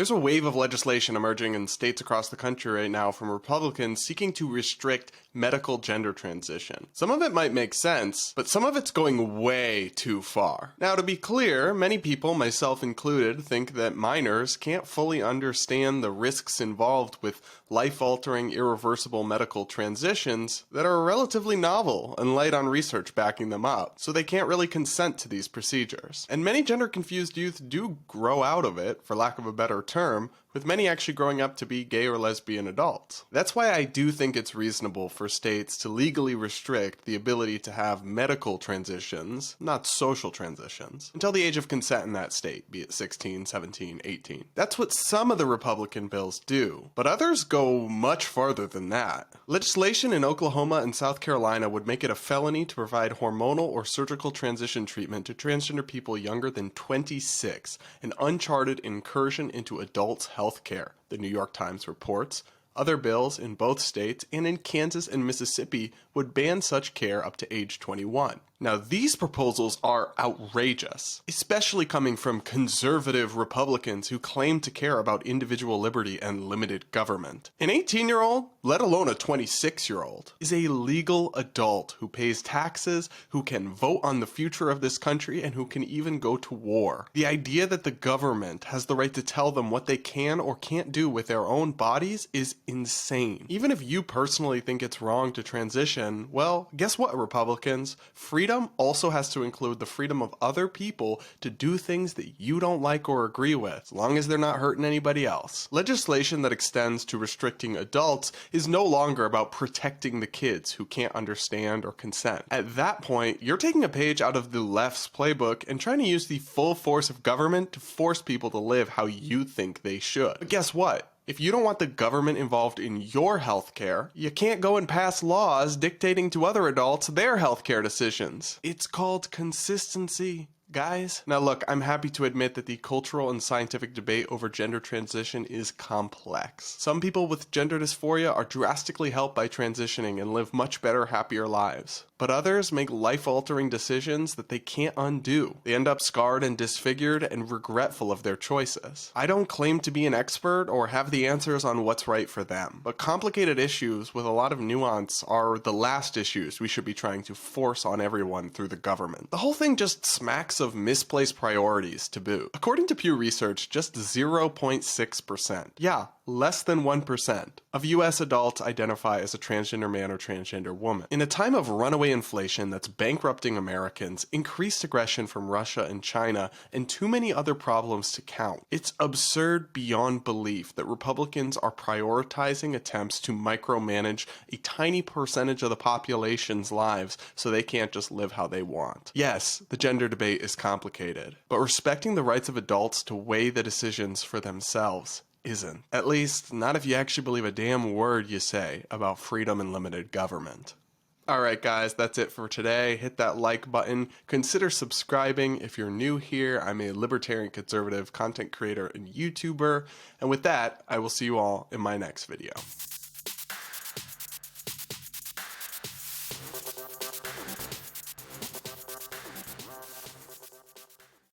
There's a wave of legislation emerging in states across the country right now from Republicans seeking to restrict medical gender transition. Some of it might make sense, but some of it's going way too far. Now, to be clear, many people, myself included, think that minors can't fully understand the risks involved with life-altering, irreversible medical transitions that are relatively novel and light on research backing them up, so they can't really consent to these procedures. And many gender-confused youth do grow out of it, for lack of a better term, with many actually growing up to be gay or lesbian adults. That's why I do think it's reasonable for states to legally restrict the ability to have medical transitions, not social transitions, until the age of consent in that state, be it 16, 17, 18. That's what some of the Republican bills do, but others go much farther than that. Legislation in Oklahoma and South Carolina would make it a felony to provide hormonal or surgical transition treatment to transgender people younger than 26, an uncharted incursion into adults' health care, the New York Times reports. Other bills in both states and in Kansas and Mississippi would ban such care up to age 21. Now, these proposals are outrageous, especially coming from conservative Republicans who claim to care about individual liberty and limited government. An 18-year-old, let alone a 26-year-old, is a legal adult who pays taxes, who can vote on the future of this country, and who can even go to war. The idea that the government has the right to tell them what they can or can't do with their own bodies is insane. Even if you personally think it's wrong to transition, well, guess what, Republicans? Freedom also has to include the freedom of other people to do things that you don't like or agree with, as long as they're not hurting anybody else. Legislation that extends to restricting adults is no longer about protecting the kids who can't understand or consent. At that point, you're taking a page out of the left's playbook and trying to use the full force of government to force people to live how you think they should. But guess what? If you don't want the government involved in your healthcare, you can't go and pass laws dictating to other adults their healthcare decisions. It's called consistency, guys. Now look, I'm happy to admit that the cultural and scientific debate over gender transition is complex. Some people with gender dysphoria are drastically helped by transitioning and live much better, happier lives. But others make life-altering decisions that they can't undo. They end up scarred and disfigured and regretful of their choices. I don't claim to be an expert or have the answers on what's right for them, but complicated issues with a lot of nuance are the last issues we should be trying to force on everyone through the government. The whole thing just smacks of misplaced priorities to boot. According to Pew Research, just 0.6%, yeah, less than 1%, of US adults identify as a transgender man or transgender woman. In a time of runaway inflation that's bankrupting Americans, increased aggression from Russia and China, and too many other problems to count, it's absurd beyond belief that Republicans are prioritizing attempts to micromanage a tiny percentage of the population's lives so they can't just live how they want. Yes, the gender debate is complicated, but respecting the rights of adults to weigh the decisions for themselves isn't. At least, not if you actually believe a damn word you say about freedom and limited government. Alright guys, that's it for today. Hit that like button. Consider subscribing if you're new here. I'm a libertarian conservative content creator and YouTuber. And with that, I will see you all in my next video.